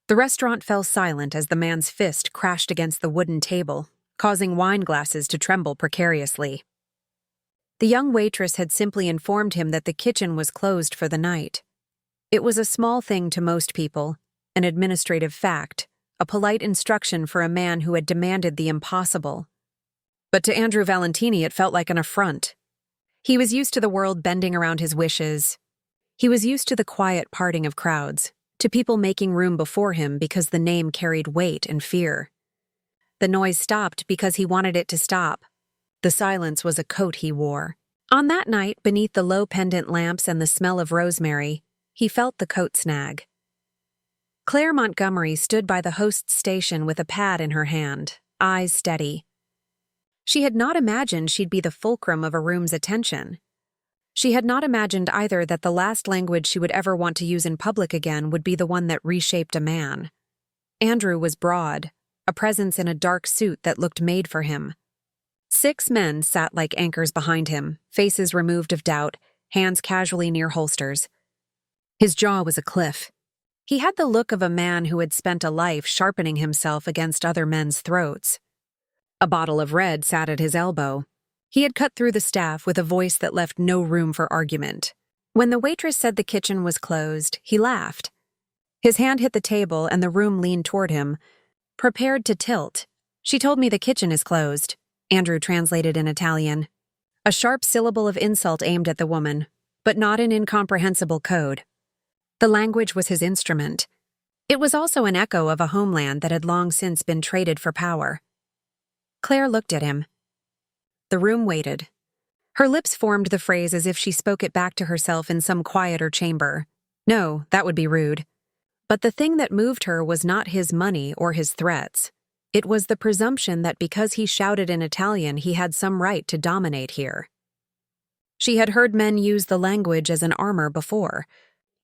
The restaurant fell silent as the man's fist crashed against the wooden table, causing wine glasses to tremble precariously. The young waitress had simply informed him that the kitchen was closed for the night. It was a small thing to most people, an administrative fact, a polite instruction for a man who had demanded the impossible. But to Andrew Valentini it felt like an affront. He was used to the world bending around his wishes. He was used to the quiet parting of crowds, to people making room before him because the name carried weight and fear. The noise stopped because he wanted it to stop. The silence was a coat he wore. On that night, beneath the low pendant lamps and the smell of rosemary, he felt the coat snag. Clare Montgomery stood by the host's station with a pad in her hand, eyes steady. She had not imagined she'd be the fulcrum of a room's attention. She had not imagined either that the last language she would ever want to use in public again would be the one that reshaped a man. Andrew was broad, a presence in a dark suit that looked made for him. 6 men sat like anchors behind him, faces removed of doubt, hands casually near holsters. His jaw was a cliff. He had the look of a man who had spent a life sharpening himself against other men's throats. A bottle of red sat at his elbow. He had cut through the staff with a voice that left no room for argument. When the waitress said the kitchen was closed, he laughed. His hand hit the table and the room leaned toward him, prepared to tilt. "She told me the kitchen is closed," Andrew translated in Italian. A sharp syllable of insult aimed at the woman, but not in incomprehensible code. The language was his instrument. It was also an echo of a homeland that had long since been traded for power. Clare looked at him. The room waited. Her lips formed the phrase as if she spoke it back to herself in some quieter chamber. No, that would be rude. But the thing that moved her was not his money or his threats. It was the presumption that because he shouted in Italian, he had some right to dominate here. She had heard men use the language as an armor before.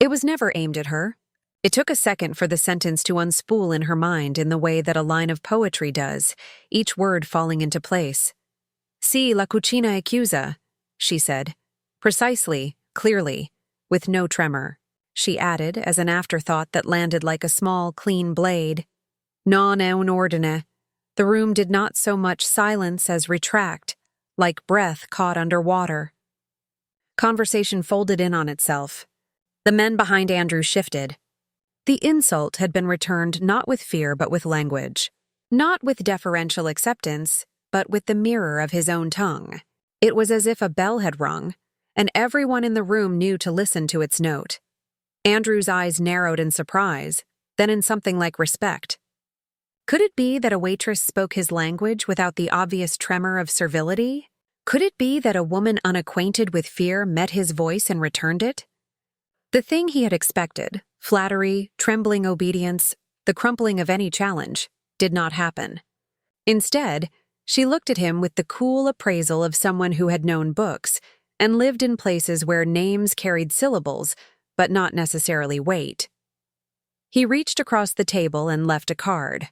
It was never aimed at her. It took a second for the sentence to unspool in her mind in the way that a line of poetry does, each word falling into place. "Si, la cucina è chiusa," she said. Precisely, clearly, with no tremor. She added, as an afterthought that landed like a small, clean blade. "Non è un ordine." The room did not so much silence as retract, like breath caught under water. Conversation folded in on itself. The men behind Andrew shifted. The insult had been returned not with fear but with language. Not with deferential acceptance, but with the mirror of his own tongue. It was as if a bell had rung, and everyone in the room knew to listen to its note. Andrew's eyes narrowed in surprise, then in something like respect. Could it be that a waitress spoke his language without the obvious tremor of servility? Could it be that a woman unacquainted with fear met his voice and returned it? The thing he had expected, flattery, trembling obedience, the crumpling of any challenge, did not happen. Instead, she looked at him with the cool appraisal of someone who had known books and lived in places where names carried syllables, but not necessarily weight. He reached across the table and left a card.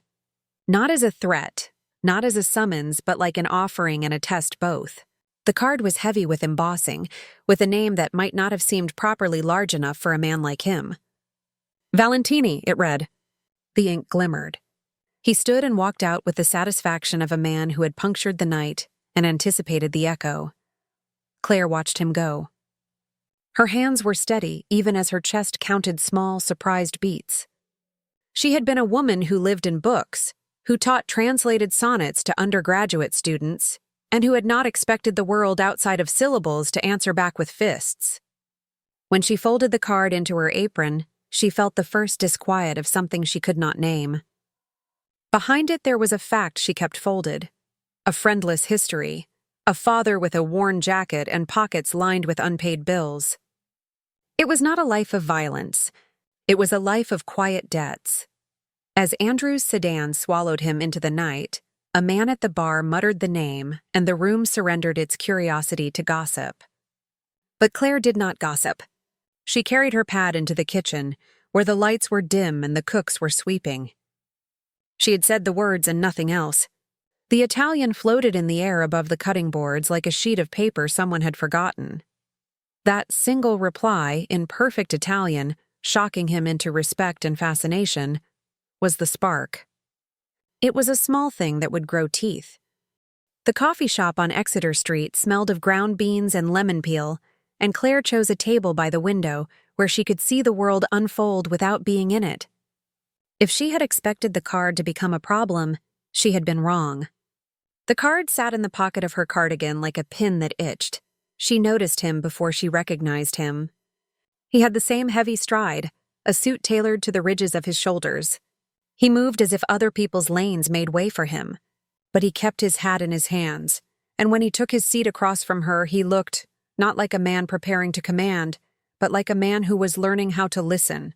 Not as a threat, not as a summons, but like an offering and a test both. The card was heavy with embossing, with a name that might not have seemed properly large enough for a man like him. "Valentini," it read. The ink glimmered. He stood and walked out with the satisfaction of a man who had punctured the night and anticipated the echo. Clare watched him go. Her hands were steady even as her chest counted small, surprised beats. She had been a woman who lived in books, who taught translated sonnets to undergraduate students, and who had not expected the world outside of syllables to answer back with fists. When she folded the card into her apron, she felt the first disquiet of something she could not name. Behind it there was a fact she kept folded, a friendless history, a father with a worn jacket and pockets lined with unpaid bills. It was not a life of violence. It was a life of quiet debts. As Andrew's sedan swallowed him into the night, a man at the bar muttered the name, and the room surrendered its curiosity to gossip. But Clare did not gossip. She carried her pad into the kitchen, where the lights were dim and the cooks were sweeping. She had said the words and nothing else. The Italian floated in the air above the cutting boards like a sheet of paper someone had forgotten. That single reply, in perfect Italian, shocking him into respect and fascination, was the spark. It was a small thing that would grow teeth. The coffee shop on Exeter Street smelled of ground beans and lemon peel, and Claire chose a table by the window where she could see the world unfold without being in it. If she had expected the card to become a problem, she had been wrong. The card sat in the pocket of her cardigan like a pin that itched. She noticed him before she recognized him. He had the same heavy stride, a suit tailored to the ridges of his shoulders. He moved as if other people's lanes made way for him, but he kept his hat in his hands, and when he took his seat across from her, he looked not like a man preparing to command, but like a man who was learning how to listen.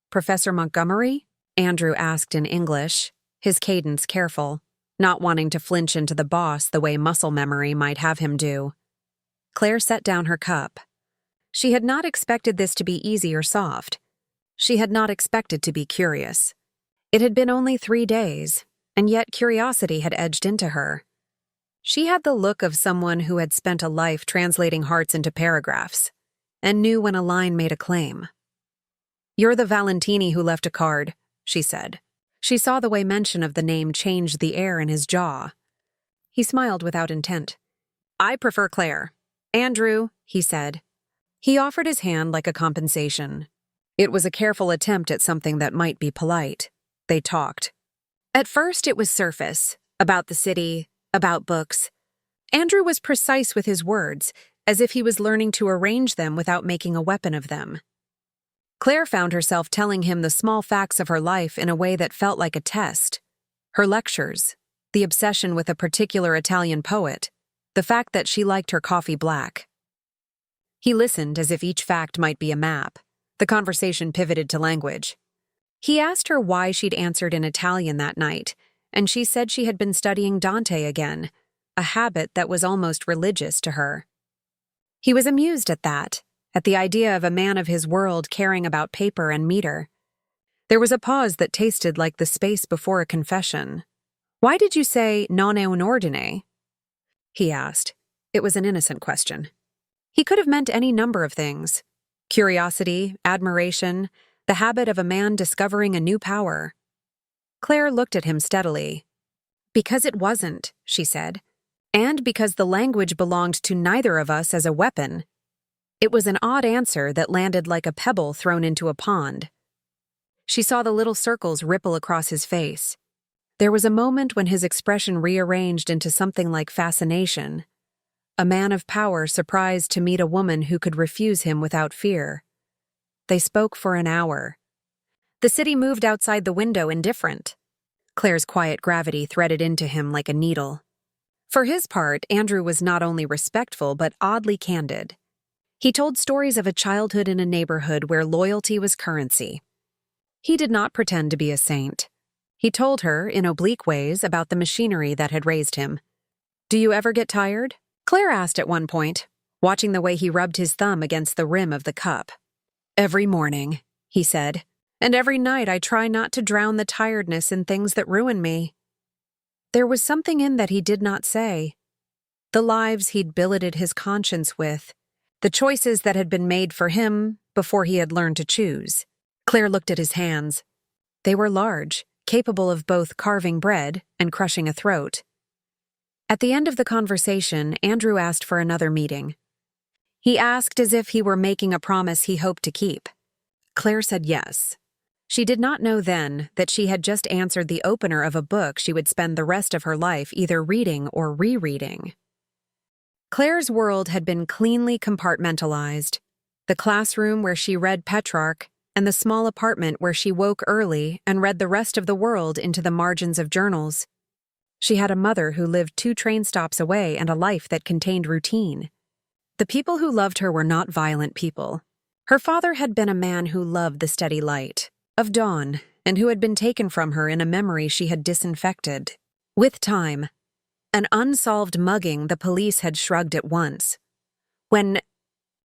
"Professor Montgomery?" Andrew asked in English, his cadence careful, not wanting to flinch into the boss the way muscle memory might have him do. Claire set down her cup. She had not expected this to be easy or soft. She had not expected to be curious. It had been only 3 days, and yet curiosity had edged into her. She had the look of someone who had spent a life translating hearts into paragraphs, and knew when a line made a claim. "You're the Valentini who left a card," she said. She saw the way mention of the name changed the air in his jaw. He smiled without intent. "I prefer Claire." "Andrew," he said. He offered his hand like a compensation. It was a careful attempt at something that might be polite. They talked. At first it was surface, about the city, about books. Andrew was precise with his words, as if he was learning to arrange them without making a weapon of them. Claire found herself telling him the small facts of her life in a way that felt like a test. Her lectures, the obsession with a particular Italian poet, the fact that she liked her coffee black. He listened as if each fact might be a map. The conversation pivoted to language. He asked her why she'd answered in Italian that night, and she said she had been studying Dante again, a habit that was almost religious to her. He was amused at that, at the idea of a man of his world caring about paper and meter. There was a pause that tasted like the space before a confession. "Why did you say non è un ordine?" he asked. It was an innocent question. He could have meant any number of things. Curiosity, admiration, the habit of a man discovering a new power. Claire looked at him steadily. "Because it wasn't," she said, "and because the language belonged to neither of us as a weapon." It was an odd answer that landed like a pebble thrown into a pond. She saw the little circles ripple across his face. There was a moment when his expression rearranged into something like fascination. A man of power surprised to meet a woman who could refuse him without fear. They spoke for an hour. The city moved outside the window indifferent. Claire's quiet gravity threaded into him like a needle. For his part, Andrew was not only respectful but oddly candid. He told stories of a childhood in a neighborhood where loyalty was currency. He did not pretend to be a saint. He told her, in oblique ways, about the machinery that had raised him. "Do you ever get tired?" Claire asked at one point, watching the way he rubbed his thumb against the rim of the cup. "Every morning," he said, "and every night I try not to drown the tiredness in things that ruin me." There was something in that he did not say. The lives he'd billeted his conscience with, the choices that had been made for him before he had learned to choose. Claire looked at his hands. They were large, capable of both carving bread and crushing a throat. At the end of the conversation, Andrew asked for another meeting. He asked as if he were making a promise he hoped to keep. Claire said yes. She did not know then that she had just answered the opener of a book she would spend the rest of her life either reading or rereading. Claire's world had been cleanly compartmentalized. The classroom where she read Petrarch and the small apartment where she woke early and read the rest of the world into the margins of journals. She had a mother who lived 2 train stops away and a life that contained routine. The people who loved her were not violent people. Her father had been a man who loved the steady light of dawn and who had been taken from her in a memory she had disinfected. With time, an unsolved mugging the police had shrugged at once. When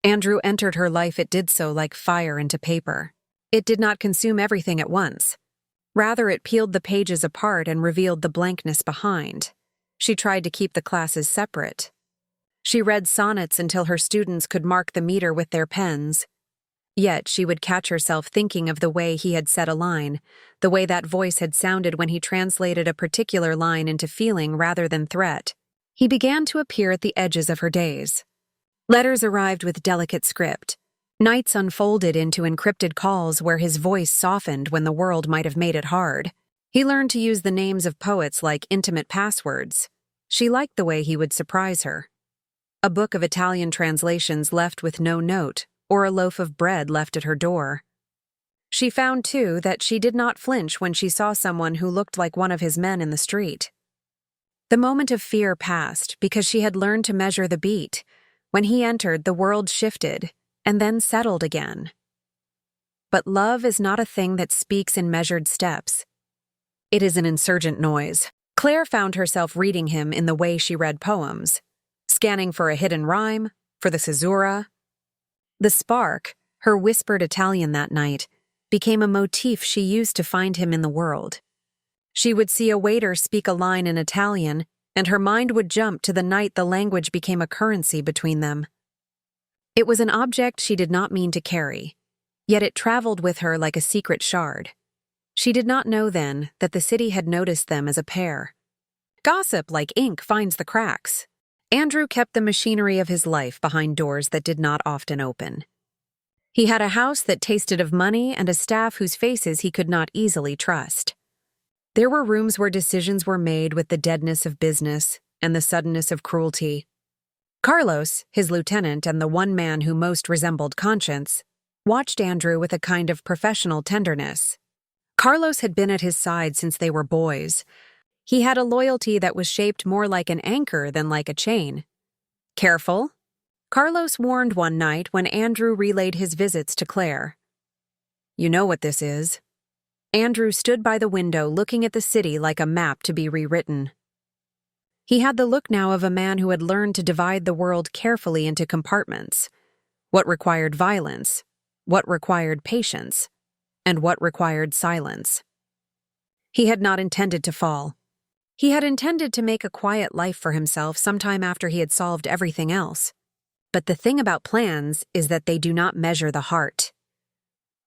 Andrew entered her life, it did so like fire into paper. It did not consume everything at once. Rather, it peeled the pages apart and revealed the blankness behind. She tried to keep the classes separate. She read sonnets until her students could mark the meter with their pens. Yet she would catch herself thinking of the way he had said a line, the way that voice had sounded when he translated a particular line into feeling rather than threat. He began to appear at the edges of her days. Letters arrived with delicate script. Nights unfolded into encrypted calls where his voice softened when the world might have made it hard. He learned to use the names of poets like intimate passwords. She liked the way he would surprise her. A book of Italian translations left with no note, or a loaf of bread left at her door. She found, too, that she did not flinch when she saw someone who looked like one of his men in the street. The moment of fear passed because she had learned to measure the beat. When he entered, the world shifted, and then settled again. But love is not a thing that speaks in measured steps. It is an insurgent noise. Clare found herself reading him in the way she read poems, scanning for a hidden rhyme, for the caesura. The spark, her whispered Italian that night, became a motif she used to find him in the world. She would see a waiter speak a line in Italian, and her mind would jump to the night the language became a currency between them. It was an object she did not mean to carry, yet it traveled with her like a secret shard. She did not know then that the city had noticed them as a pair. Gossip, like ink, finds the cracks. Andrew kept the machinery of his life behind doors that did not often open. He had a house that tasted of money and a staff whose faces he could not easily trust. There were rooms where decisions were made with the deadness of business and the suddenness of cruelty. Carlos, his lieutenant and the one man who most resembled conscience, watched Andrew with a kind of professional tenderness. Carlos had been at his side since they were boys. He had a loyalty that was shaped more like an anchor than like a chain. Careful, Carlos warned one night when Andrew relayed his visits to Clare. You know what this is. Andrew stood by the window looking at the city like a map to be rewritten. He had the look now of a man who had learned to divide the world carefully into compartments. What required violence, what required patience, and what required silence. He had not intended to fall. He had intended to make a quiet life for himself sometime after he had solved everything else. But the thing about plans is that they do not measure the heart.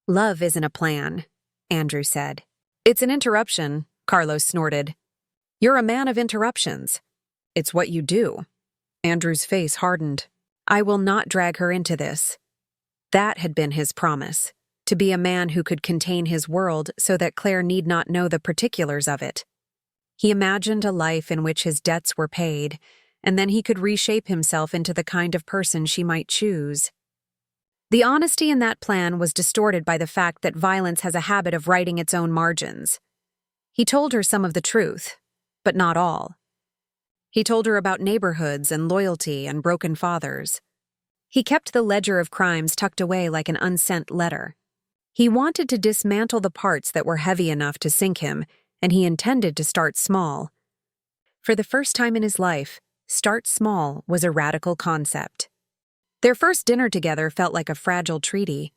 Love isn't a plan, Andrew said. It's an interruption, Carlos snorted. You're a man of interruptions. It's what you do. Andrew's face hardened. I will not drag her into this. That had been his promise, to be a man who could contain his world so that Clare need not know the particulars of it. He imagined a life in which his debts were paid, and then he could reshape himself into the kind of person she might choose. The honesty in that plan was distorted by the fact that violence has a habit of writing its own margins. He told her some of the truth, but not all. He told her about neighborhoods and loyalty and broken fathers. He kept the ledger of crimes tucked away like an unsent letter. He wanted to dismantle the parts that were heavy enough to sink him, and he intended to start small. For the first time in his life, start small was a radical concept. Their first dinner together felt like a fragile treaty.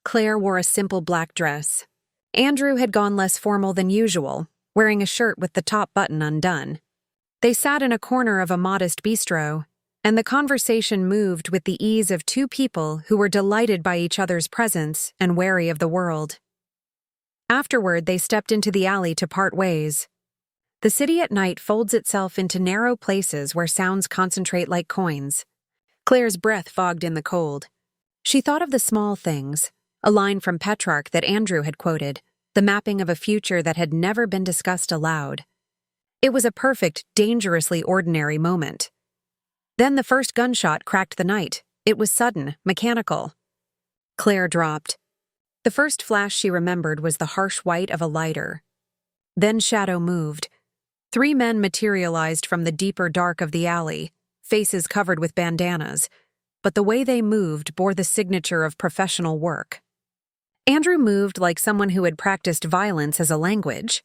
Clare wore a simple black dress. Andrew had gone less formal than usual, wearing a shirt with the top button undone. They sat in a corner of a modest bistro, and the conversation moved with the ease of two people who were delighted by each other's presence and wary of the world. Afterward, they stepped into the alley to part ways. The city at night folds itself into narrow places where sounds concentrate like coins. Clare's breath fogged in the cold. She thought of the small things, a line from Petrarch that Andrew had quoted, the mapping of a future that had never been discussed aloud. It was a perfect, dangerously ordinary moment. Then the first gunshot cracked the night. It was sudden, mechanical. Clare dropped. The first flash she remembered was the harsh white of a lighter. Then shadow moved. 3 men materialized from the deeper dark of the alley, faces covered with bandanas, but the way they moved bore the signature of professional work. Andrew moved like someone who had practiced violence as a language.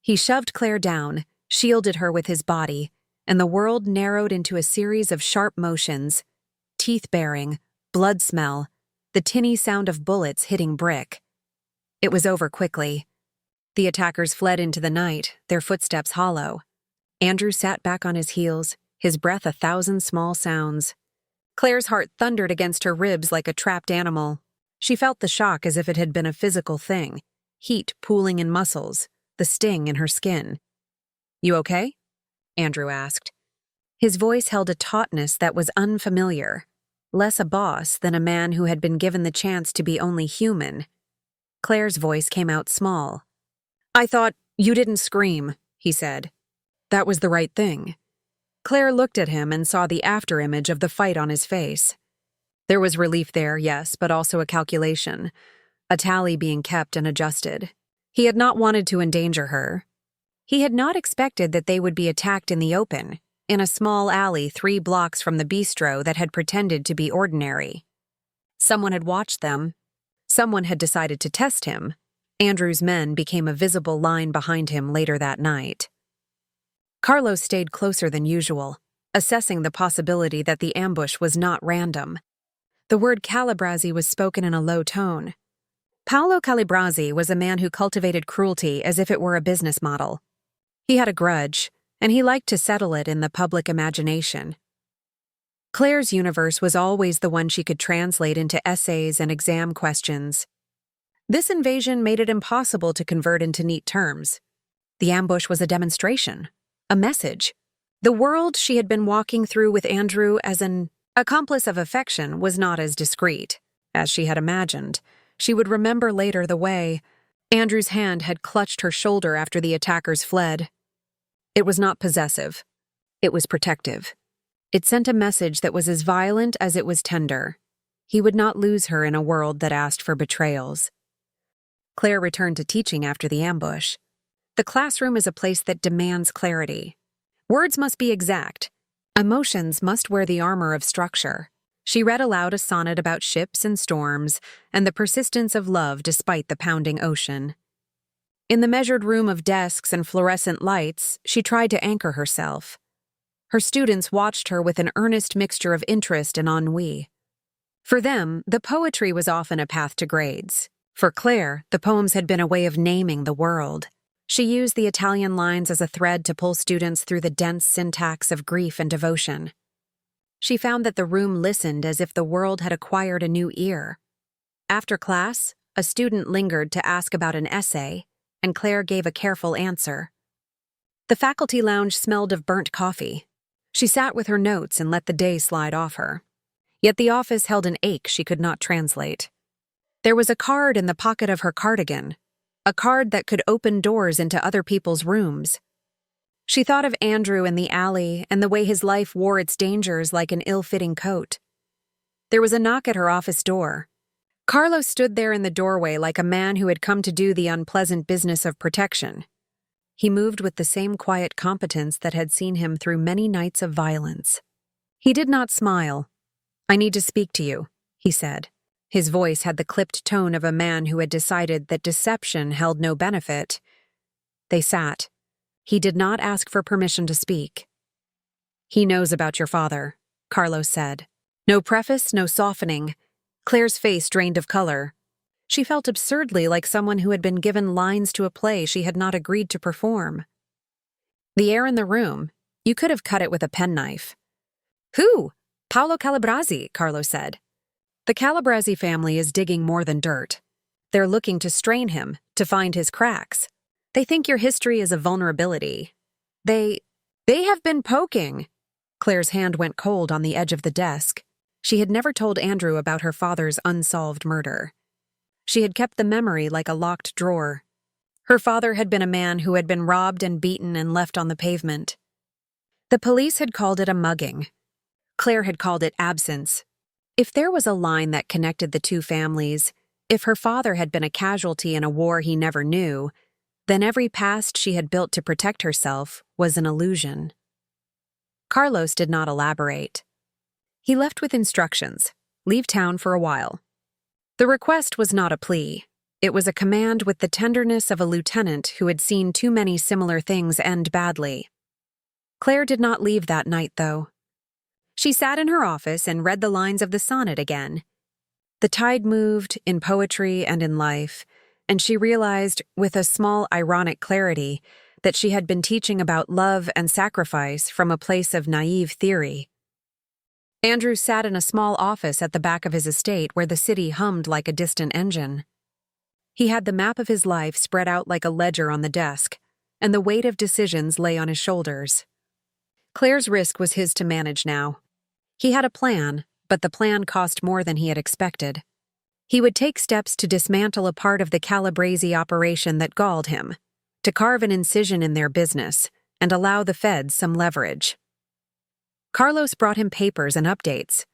He shoved Clare down, shielded her with his body, and the world narrowed into a series of sharp motions, teeth-baring, blood smell, the tinny sound of bullets hitting brick. It was over quickly. The attackers fled into the night, their footsteps hollow. Andrew sat back on his heels, his breath 1,000 small sounds. Clare's heart thundered against her ribs like a trapped animal. She felt the shock as if it had been a physical thing, heat pooling in muscles, the sting in her skin. "You okay?" Andrew asked. His voice held a tautness that was unfamiliar, less a boss than a man who had been given the chance to be only human. Claire's voice came out small. "I thought you didn't scream," he said. "That was the right thing." Claire looked at him and saw the afterimage of the fight on his face. There was relief there, yes, but also a calculation, a tally being kept and adjusted. He had not wanted to endanger her. He had not expected that they would be attacked in the open, in a small alley 3 blocks from the bistro that had pretended to be ordinary. Someone had watched them. Someone had decided to test him. Andrew's men became a visible line behind him later that night. Carlos stayed closer than usual, assessing the possibility that the ambush was not random. The word Calabrese was spoken in a low tone. Paolo Calabrese was a man who cultivated cruelty as if it were a business model. He had a grudge, and he liked to settle it in the public imagination. Claire's universe was always the one she could translate into essays and exam questions. This invasion made it impossible to convert into neat terms. The ambush was a demonstration, a message. The world she had been walking through with Andrew as an accomplice of affection was not as discreet as she had imagined. She would remember later the way Andrew's hand had clutched her shoulder after the attackers fled. It was not possessive. It was protective. It sent a message that was as violent as it was tender. He would not lose her in a world that asked for betrayals. Claire returned to teaching after the ambush. The classroom is a place that demands clarity. Words must be exact. Emotions must wear the armor of structure. She read aloud a sonnet about ships and storms and the persistence of love despite the pounding ocean. In the measured room of desks and fluorescent lights, she tried to anchor herself. Her students watched her with an earnest mixture of interest and ennui. For them, the poetry was often a path to grades. For Claire, the poems had been a way of naming the world. She used the Italian lines as a thread to pull students through the dense syntax of grief and devotion. She found that the room listened as if the world had acquired a new ear. After class, a student lingered to ask about an essay, and Claire gave a careful answer. The faculty lounge smelled of burnt coffee. She sat with her notes and let the day slide off her. Yet the office held an ache she could not translate. There was a card in the pocket of her cardigan, a card that could open doors into other people's rooms. She thought of Andrew in the alley and the way his life wore its dangers like an ill-fitting coat. There was a knock at her office door. Carlos stood there in the doorway like a man who had come to do the unpleasant business of protection. He moved with the same quiet competence that had seen him through many nights of violence. He did not smile. "I need to speak to you," he said. His voice had the clipped tone of a man who had decided that deception held no benefit. They sat. He did not ask for permission to speak. "He knows about your father," Carlos said. No preface, no softening. Claire's face drained of color. She felt absurdly like someone who had been given lines to a play she had not agreed to perform. The air in the room, you could have cut it with a penknife. "Who?" "Paolo Calabrese," Carlos said. "The Calabrese family is digging more than dirt. They're looking to strain him, to find his cracks. They think your history is a vulnerability. They have been poking." Claire's hand went cold on the edge of the desk. She had never told Andrew about her father's unsolved murder. She had kept the memory like a locked drawer. Her father had been a man who had been robbed and beaten and left on the pavement. The police had called it a mugging. Claire had called it absence. If there was a line that connected the two families, if her father had been a casualty in a war he never knew, then every past she had built to protect herself was an illusion. Carlos did not elaborate. He left with instructions: leave town for a while. The request was not a plea. It was a command with the tenderness of a lieutenant who had seen too many similar things end badly. Claire did not leave that night, though. She sat in her office and read the lines of the sonnet again. The tide moved in poetry and in life, and she realized, with a small ironic clarity, that she had been teaching about love and sacrifice from a place of naive theory. Andrew sat in a small office at the back of his estate where the city hummed like a distant engine. He had the map of his life spread out like a ledger on the desk, and the weight of decisions lay on his shoulders. Claire's risk was his to manage now. He had a plan, but the plan cost more than he had expected. He would take steps to dismantle a part of the Calabrese operation that galled him, to carve an incision in their business, and allow the feds some leverage. Carlos brought him papers and updates.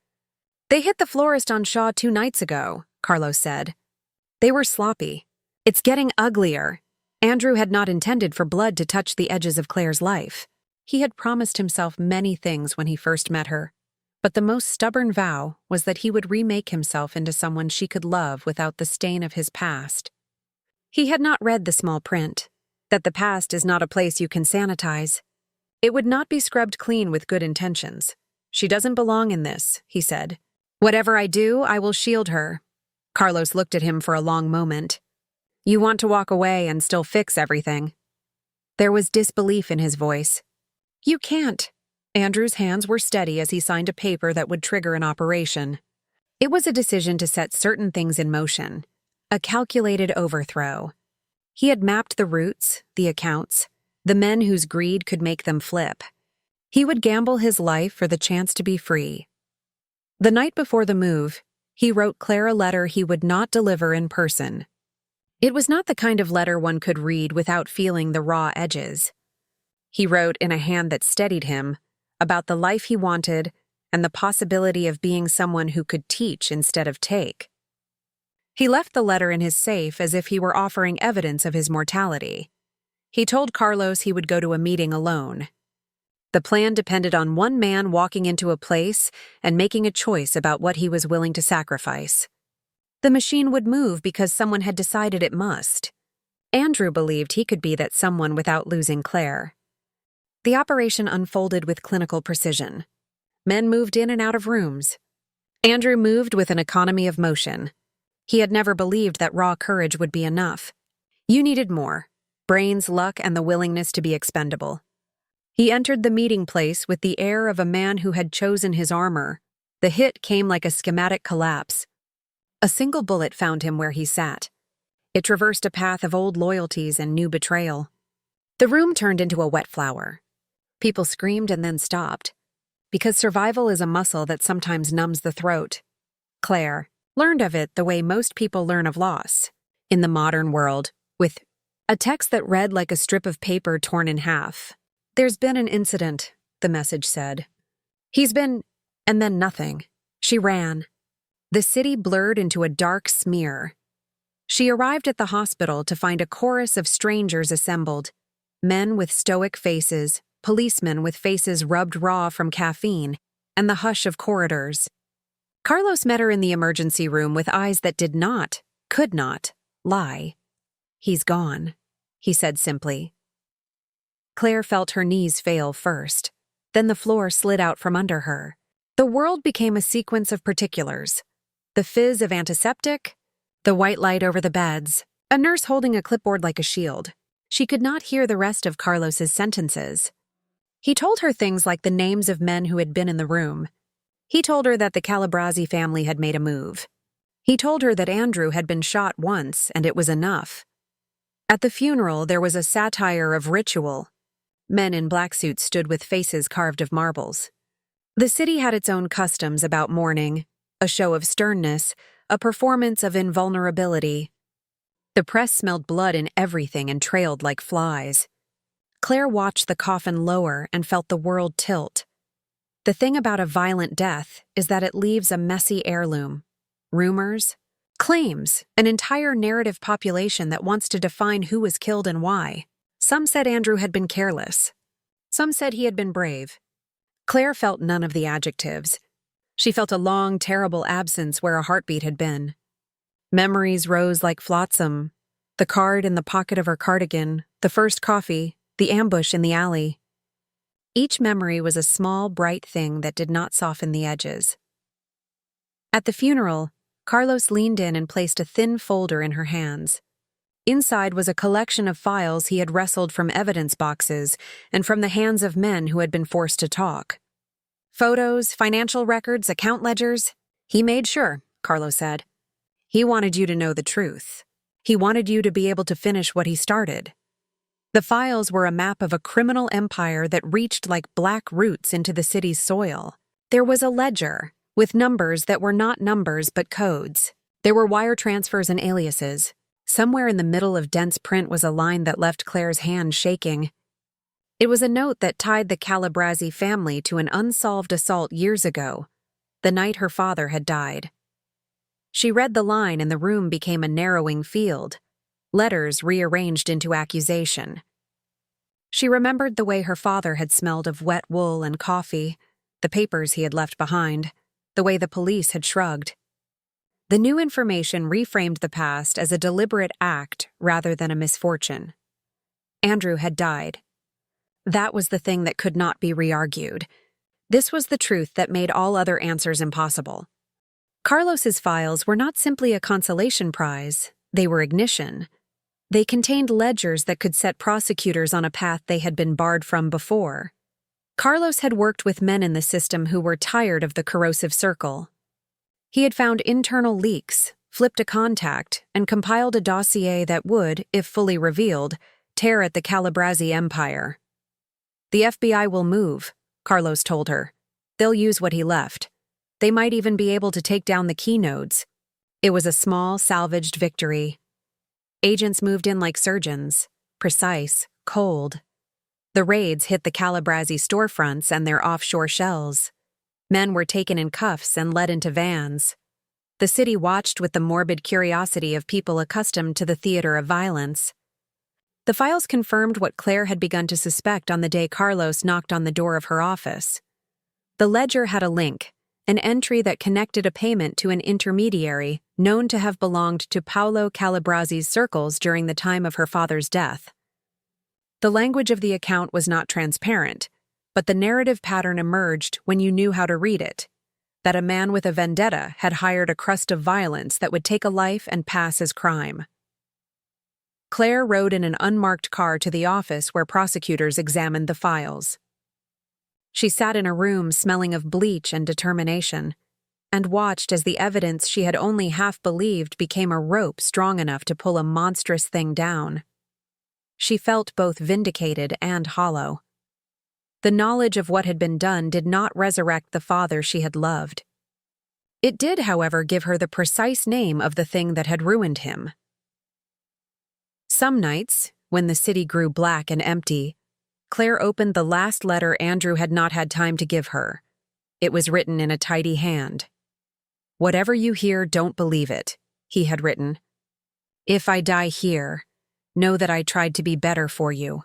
"They hit the florist on Shaw 2 nights ago," Carlos said. "They were sloppy. It's getting uglier." Andrew had not intended for blood to touch the edges of Claire's life. He had promised himself many things when he first met her, but the most stubborn vow was that he would remake himself into someone she could love without the stain of his past. He had not read the small print, that the past is not a place you can sanitize. It would not be scrubbed clean with good intentions. "She doesn't belong in this," he said. "Whatever I do, I will shield her." Carlos looked at him for a long moment. "You want to walk away and still fix everything?" There was disbelief in his voice. "You can't." Andrew's hands were steady as he signed a paper that would trigger an operation. It was a decision to set certain things in motion, a calculated overthrow. He had mapped the routes, the accounts, the men whose greed could make them flip. He would gamble his life for the chance to be free. The night before the move, he wrote Claire a letter he would not deliver in person. It was not the kind of letter one could read without feeling the raw edges. He wrote in a hand that steadied him about the life he wanted and the possibility of being someone who could teach instead of take. He left the letter in his safe as if he were offering evidence of his mortality. He told Carlos he would go to a meeting alone. The plan depended on one man walking into a place and making a choice about what he was willing to sacrifice. The machine would move because someone had decided it must. Andrew believed he could be that someone without losing Claire. The operation unfolded with clinical precision. Men moved in and out of rooms. Andrew moved with an economy of motion. He had never believed that raw courage would be enough. You needed more: brains, luck, and the willingness to be expendable. He entered the meeting place with the air of a man who had chosen his armor. The hit came like a schematic collapse. A single bullet found him where he sat. It traversed a path of old loyalties and new betrayal. The room turned into a wet flower. People screamed and then stopped, because survival is a muscle that sometimes numbs the throat. Claire learned of it the way most people learn of loss, in the modern world, with a text that read like a strip of paper torn in half. "There's been an incident," the message said. "He's been..." and then nothing. She ran. The city blurred into a dark smear. She arrived at the hospital to find a chorus of strangers assembled, men with stoic faces, policemen with faces rubbed raw from caffeine, and the hush of corridors. Carlos met her in the emergency room with eyes that did not, could not, lie. "He's gone," he said simply. Claire felt her knees fail first. Then the floor slid out from under her. The world became a sequence of particulars. The fizz of antiseptic, the white light over the beds, a nurse holding a clipboard like a shield. She could not hear the rest of Carlos's sentences. He told her things like the names of men who had been in the room. He told her that the Calabrese family had made a move. He told her that Andrew had been shot once and it was enough. At the funeral, there was a satire of ritual. Men in black suits stood with faces carved of marbles. The city had its own customs about mourning, a show of sternness, a performance of invulnerability. The press smelled blood in everything and trailed like flies. Claire watched the coffin lower and felt the world tilt. The thing about a violent death is that it leaves a messy heirloom. Rumors, claims, an entire narrative population that wants to define who was killed and why. Some said Andrew had been careless. Some said he had been brave. Claire felt none of the adjectives. She felt a long, terrible absence where a heartbeat had been. Memories rose like flotsam. The card in the pocket of her cardigan, the first coffee, the ambush in the alley. Each memory was a small, bright thing that did not soften the edges. At the funeral, Carlos leaned in and placed a thin folder in her hands. Inside was a collection of files he had wrestled from evidence boxes and from the hands of men who had been forced to talk. Photos, financial records, account ledgers. He made sure, Carlo said. He wanted you to know the truth. He wanted you to be able to finish what he started. The files were a map of a criminal empire that reached like black roots into the city's soil. There was a ledger, with numbers that were not numbers but codes. There were wire transfers and aliases. Somewhere in the middle of dense print was a line that left Claire's hand shaking. It was a note that tied the Calabresi family to an unsolved assault years ago, the night her father had died. She read the line and the room became a narrowing field, letters rearranged into accusation. She remembered the way her father had smelled of wet wool and coffee, the papers he had left behind, the way the police had shrugged. The new information reframed the past as a deliberate act rather than a misfortune. Andrew had died. That was the thing that could not be re-argued. This was the truth that made all other answers impossible. Carlos's files were not simply a consolation prize, they were ignition. They contained ledgers that could set prosecutors on a path they had been barred from before. Carlos had worked with men in the system who were tired of the corrosive circle. He had found internal leaks, flipped a contact, and compiled a dossier that would, if fully revealed, tear at the Calabresi empire. The FBI will move, Carlos told her. They'll use what he left. They might even be able to take down the key nodes. It was a small, salvaged victory. Agents moved in like surgeons, precise, cold. The raids hit the Calabresi storefronts and their offshore shells. Men were taken in cuffs and led into vans. The city watched with the morbid curiosity of people accustomed to the theater of violence. The files confirmed what Claire had begun to suspect on the day Carlos knocked on the door of her office. The ledger had a link, an entry that connected a payment to an intermediary known to have belonged to Paolo Calabresi's circles during the time of her father's death. The language of the account was not transparent, but the narrative pattern emerged when you knew how to read it, that a man with a vendetta had hired a crust of violence that would take a life and pass as crime. Claire rode in an unmarked car to the office where prosecutors examined the files. She sat in a room smelling of bleach and determination, and watched as the evidence she had only half believed became a rope strong enough to pull a monstrous thing down. She felt both vindicated and hollow. The knowledge of what had been done did not resurrect the father she had loved. It did, however, give her the precise name of the thing that had ruined him. Some nights, when the city grew black and empty, Claire opened the last letter Andrew had not had time to give her. It was written in a tidy hand. "Whatever you hear, don't believe it," he had written. "If I die here, know that I tried to be better for you.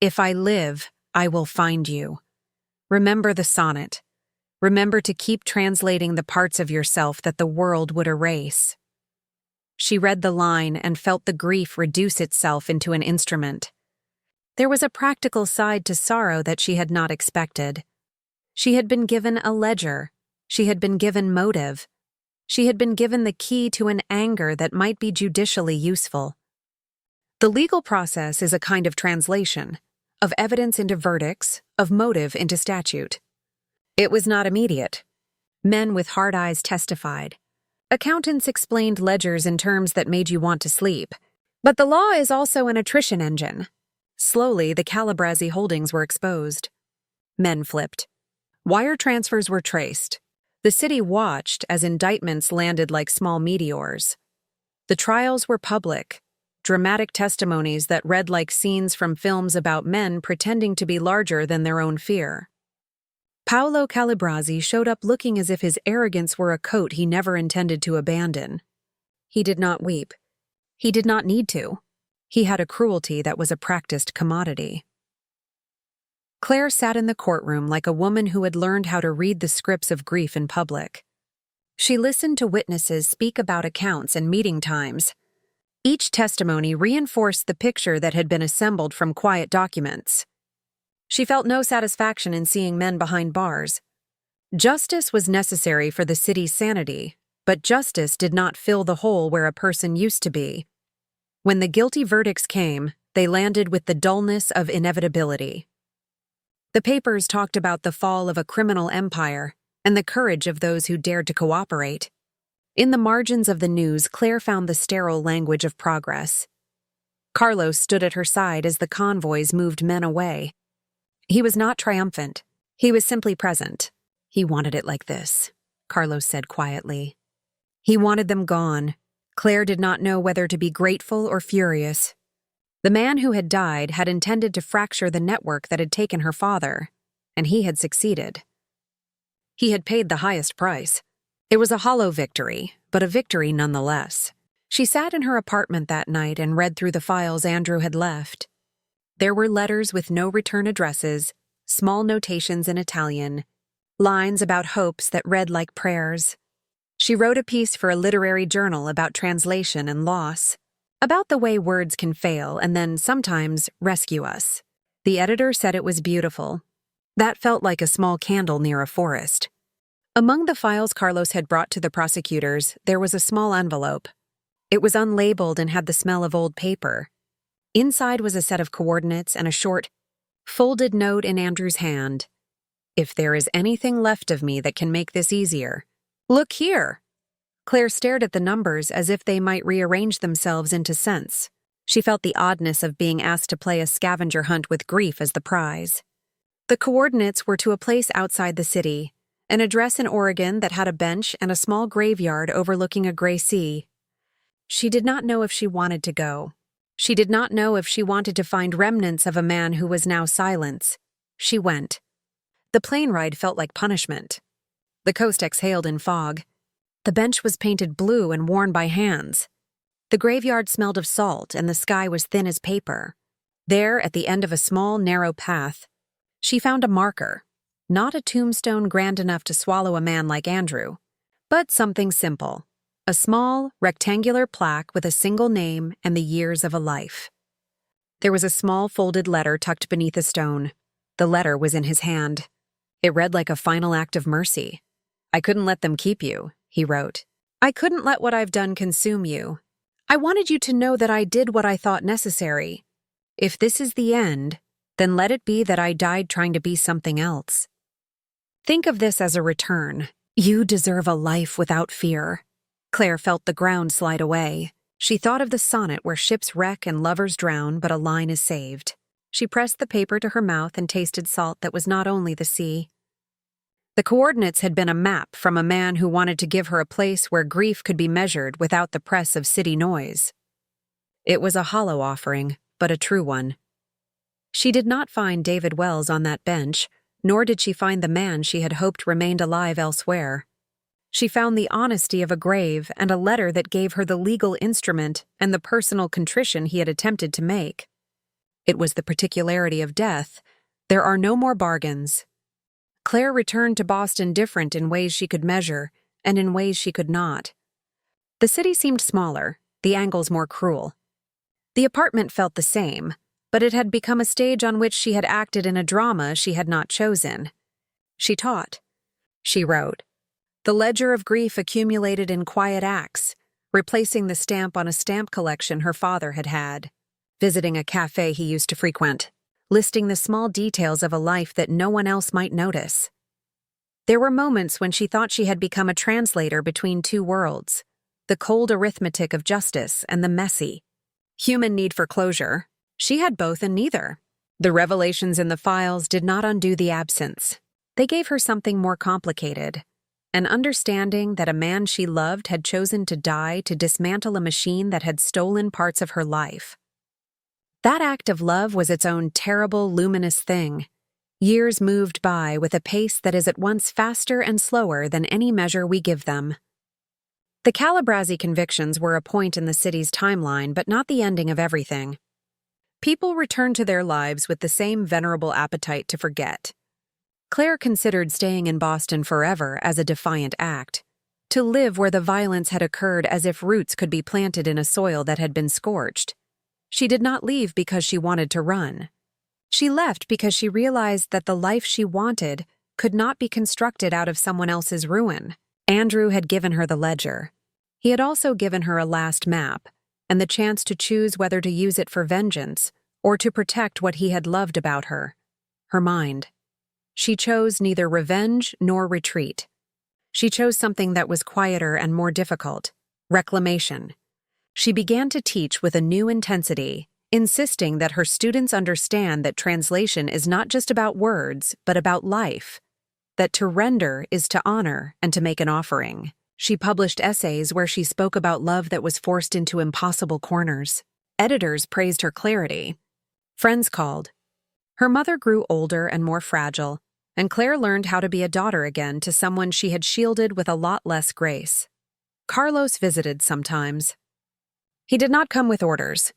If I live, I will find you. Remember the sonnet. Remember to keep translating the parts of yourself that the world would erase." She read the line and felt the grief reduce itself into an instrument. There was a practical side to sorrow that she had not expected. She had been given a ledger. She had been given motive. She had been given the key to an anger that might be judicially useful. The legal process is a kind of translation, of evidence into verdicts, of motive into statute. It was not immediate. Men with hard eyes testified. Accountants explained ledgers in terms that made you want to sleep. But the law is also an attrition engine. Slowly, the Calabresi holdings were exposed. Men flipped. Wire transfers were traced. The city watched as indictments landed like small meteors. The trials were public, dramatic testimonies that read like scenes from films about men pretending to be larger than their own fear. Paolo Calabresi showed up looking as if his arrogance were a coat he never intended to abandon. He did not weep. He did not need to. He had a cruelty that was a practiced commodity. Claire sat in the courtroom like a woman who had learned how to read the scripts of grief in public. She listened to witnesses speak about accounts and meeting times. Each testimony reinforced the picture that had been assembled from quiet documents. She felt no satisfaction in seeing men behind bars. Justice was necessary for the city's sanity, but justice did not fill the hole where a person used to be. When the guilty verdicts came, they landed with the dullness of inevitability. The papers talked about the fall of a criminal empire and the courage of those who dared to cooperate. In the margins of the news, Claire found the sterile language of progress. Carlos stood at her side as the convoys moved men away. He was not triumphant. He was simply present. He wanted it like this, Carlos said quietly. He wanted them gone. Claire did not know whether to be grateful or furious. The man who had died had intended to fracture the network that had taken her father, and he had succeeded. He had paid the highest price. It was a hollow victory, but a victory nonetheless. She sat in her apartment that night and read through the files Andrew had left. There were letters with no return addresses, small notations in Italian, lines about hopes that read like prayers. She wrote a piece for a literary journal about translation and loss, about the way words can fail and then sometimes rescue us. The editor said it was beautiful. That felt like a small candle near a forest. Among the files Carlos had brought to the prosecutors, there was a small envelope. It was unlabeled and had the smell of old paper. Inside was a set of coordinates and a short, folded note in Andrew's hand. If there is anything left of me that can make this easier, look here. Claire stared at the numbers as if they might rearrange themselves into sense. She felt the oddness of being asked to play a scavenger hunt with grief as the prize. The coordinates were to a place outside the city, an address in Oregon that had a bench and a small graveyard overlooking a gray sea. She did not know if she wanted to go. She did not know if she wanted to find remnants of a man who was now silence. She went. The plane ride felt like punishment. The coast exhaled in fog. The bench was painted blue and worn by hands. The graveyard smelled of salt and the sky was thin as paper. There, at the end of a small, narrow path, she found a marker. Not a tombstone grand enough to swallow a man like Andrew, but something simple. A small, rectangular plaque with a single name and the years of a life. There was a small folded letter tucked beneath a stone. The letter was in his hand. It read like a final act of mercy. I couldn't let them keep you, he wrote. I couldn't let what I've done consume you. I wanted you to know that I did what I thought necessary. If this is the end, then let it be that I died trying to be something else. Think of this as a return. You deserve a life without fear. Claire felt the ground slide away. She thought of the sonnet where ships wreck and lovers drown, but a line is saved. She pressed the paper to her mouth and tasted salt that was not only the sea. The coordinates had been a map from a man who wanted to give her a place where grief could be measured without the press of city noise. It was a hollow offering, but a true one. She did not find David Wells on that bench, nor did she find the man she had hoped remained alive elsewhere. She found the honesty of a grave and a letter that gave her the legal instrument and the personal contrition he had attempted to make. It was the particularity of death. There are no more bargains. Claire returned to Boston different in ways she could measure and in ways she could not. The city seemed smaller, the angles more cruel. The apartment felt the same, but it had become a stage on which she had acted in a drama she had not chosen. She taught. She wrote. The ledger of grief accumulated in quiet acts, replacing the stamp on a stamp collection her father had had, visiting a cafe he used to frequent, listing the small details of a life that no one else might notice. There were moments when she thought she had become a translator between two worlds, the cold arithmetic of justice and the messy, human need for closure. She had both and neither. The revelations in the files did not undo the absence. They gave her something more complicated. An understanding that a man she loved had chosen to die to dismantle a machine that had stolen parts of her life. That act of love was its own terrible, luminous thing. Years moved by with a pace that is at once faster and slower than any measure we give them. The Calabresi convictions were a point in the city's timeline, but not the ending of everything. People returned to their lives with the same venerable appetite to forget. Claire considered staying in Boston forever as a defiant act, to live where the violence had occurred as if roots could be planted in a soil that had been scorched. She did not leave because she wanted to run. She left because she realized that the life she wanted could not be constructed out of someone else's ruin. Andrew had given her the ledger. He had also given her a last map, and the chance to choose whether to use it for vengeance or to protect what he had loved about her, her mind. She chose neither revenge nor retreat. She chose something that was quieter and more difficult: reclamation. She began to teach with a new intensity, insisting that her students understand that translation is not just about words, but about life, that to render is to honor and to make an offering. She published essays where she spoke about love that was forced into impossible corners. Editors praised her clarity. Friends called. Her mother grew older and more fragile, and Clare learned how to be a daughter again to someone she had shielded with a lot less grace. Carlos visited sometimes. He did not come with orders.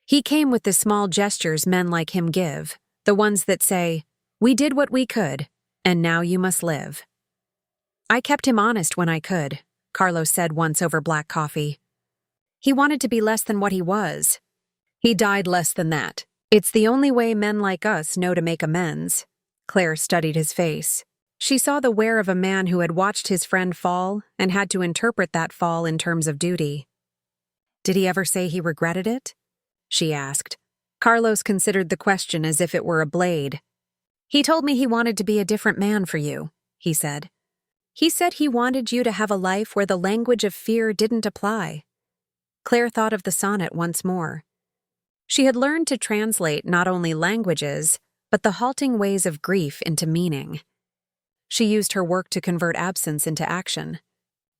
He came with the small gestures men like him give, the ones that say, "We did what we could, and now you must live." "I kept him honest when I could," Carlos said once over black coffee. "He wanted to be less than what he was. He died less than that. It's the only way men like us know to make amends." Clare studied his face. She saw the wear of a man who had watched his friend fall and had to interpret that fall in terms of duty. "Did he ever say he regretted it?" she asked. Carlos considered the question as if it were a blade. "He told me he wanted to be a different man for you," he said. "He said he wanted you to have a life where the language of fear didn't apply." Clare thought of the sonnet once more. She had learned to translate not only languages, but the halting ways of grief into meaning. She used her work to convert absence into action.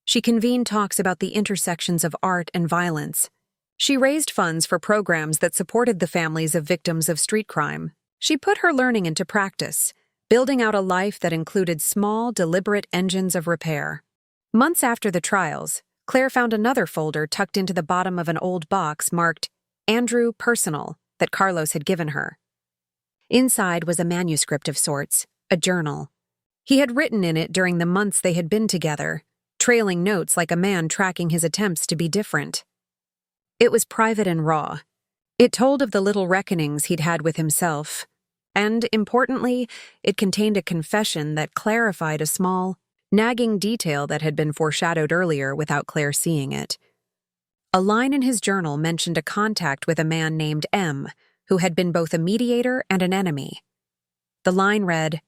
She convened talks about the intersections of art and violence. She raised funds for programs that supported the families of victims of street crime. She put her learning into practice, building out a life that included small, deliberate engines of repair. Months after the trials, Clare found another folder tucked into the bottom of an old box marked Andrew Personal that Carlos had given her. Inside was a manuscript of sorts, a journal. He had written in it during the months they had been together, trailing notes like a man tracking his attempts to be different. It was private and raw. It told of the little reckonings he'd had with himself, and, importantly, it contained a confession that clarified a small, nagging detail that had been foreshadowed earlier without Clare seeing it. A line in his journal mentioned a contact with a man named M, who had been both a mediator and an enemy. The line read,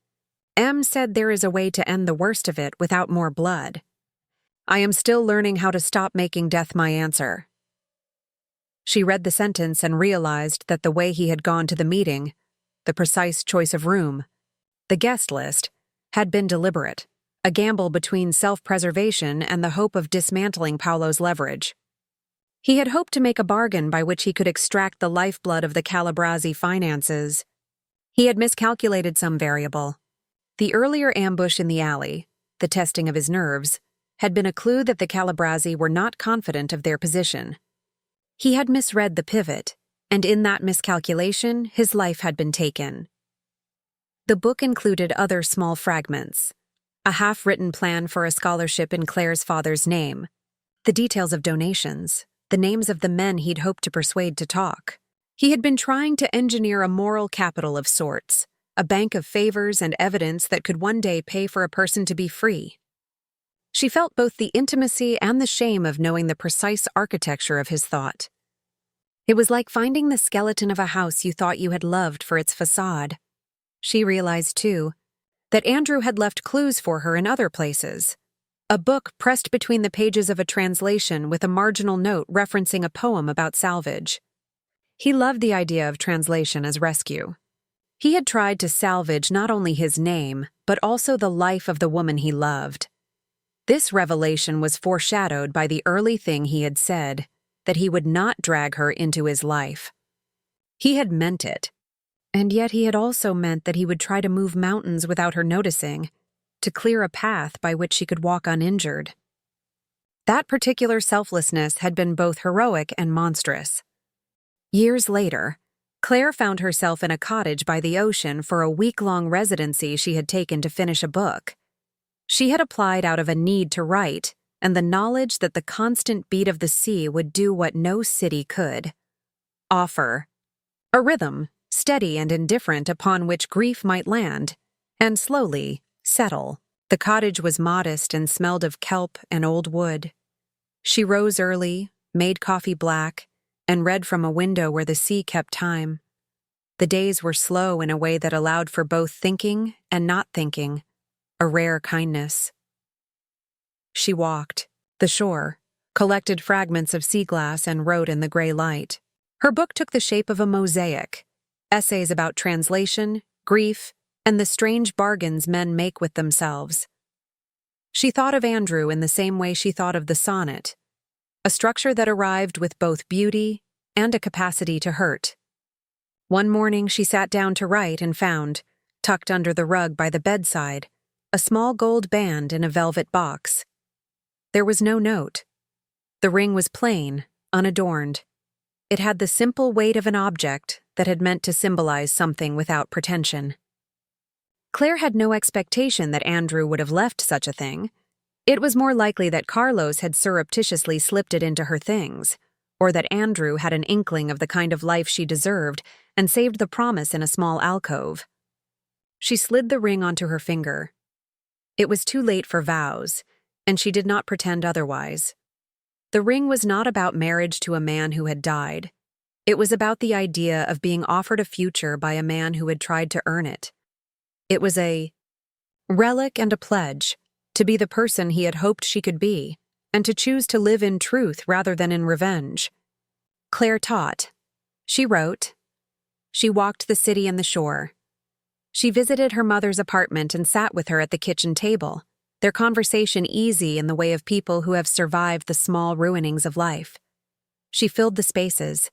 "M said there is a way to end the worst of it without more blood. I am still learning how to stop making death my answer." She read the sentence and realized that the way he had gone to the meeting, the precise choice of room, the guest list, had been deliberate, a gamble between self-preservation and the hope of dismantling Paolo's leverage. He had hoped to make a bargain by which he could extract the lifeblood of the Calabresi finances. He had miscalculated some variable. The earlier ambush in the alley, the testing of his nerves, had been a clue that the Calabresi were not confident of their position. He had misread the pivot, and in that miscalculation, his life had been taken. The book included other small fragments: a half-written plan for a scholarship in Clare's father's name, the details of donations, the names of the men he'd hoped to persuade to talk. He had been trying to engineer a moral capital of sorts, a bank of favors and evidence that could one day pay for a person to be free. She felt both the intimacy and the shame of knowing the precise architecture of his thought. It was like finding the skeleton of a house you thought you had loved for its facade. She realized, too, that Andrew had left clues for her in other places. A book pressed between the pages of a translation with a marginal note referencing a poem about salvage. He loved the idea of translation as rescue. He had tried to salvage not only his name, but also the life of the woman he loved. This revelation was foreshadowed by the early thing he had said, that he would not drag her into his life. He had meant it, and yet he had also meant that he would try to move mountains without her noticing, to clear a path by which she could walk uninjured. That particular selflessness had been both heroic and monstrous. Years later, Clare found herself in a cottage by the ocean for a week-long residency she had taken to finish a book. She had applied out of a need to write, and the knowledge that the constant beat of the sea would do what no city could: offer a rhythm, steady and indifferent, upon which grief might land, and slowly settle. The cottage was modest and smelled of kelp and old wood. She rose early, made coffee black, and read from a window where the sea kept time. The days were slow in a way that allowed for both thinking and not thinking, a rare kindness. She walked the shore, collected fragments of sea glass, and wrote in the gray light. Her book took the shape of a mosaic, essays about translation, grief, and the strange bargains men make with themselves. She thought of Andrew in the same way she thought of the sonnet, a structure that arrived with both beauty and a capacity to hurt. One morning she sat down to write and found, tucked under the rug by the bedside, a small gold band in a velvet box. There was no note. The ring was plain, unadorned. It had the simple weight of an object that had meant to symbolize something without pretension. Clare had no expectation that Andrew would have left such a thing. It was more likely that Carlos had surreptitiously slipped it into her things, or that Andrew had an inkling of the kind of life she deserved and saved the promise in a small alcove. She slid the ring onto her finger. It was too late for vows, and she did not pretend otherwise. The ring was not about marriage to a man who had died. It was about the idea of being offered a future by a man who had tried to earn it. It was a relic and a pledge to be the person he had hoped she could be, and to choose to live in truth rather than in revenge. Clare taught. She wrote. She walked the city and the shore. She visited her mother's apartment and sat with her at the kitchen table, their conversation easy in the way of people who have survived the small ruinings of life. She filled the spaces.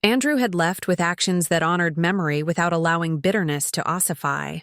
Andrew had left with actions that honored memory without allowing bitterness to ossify.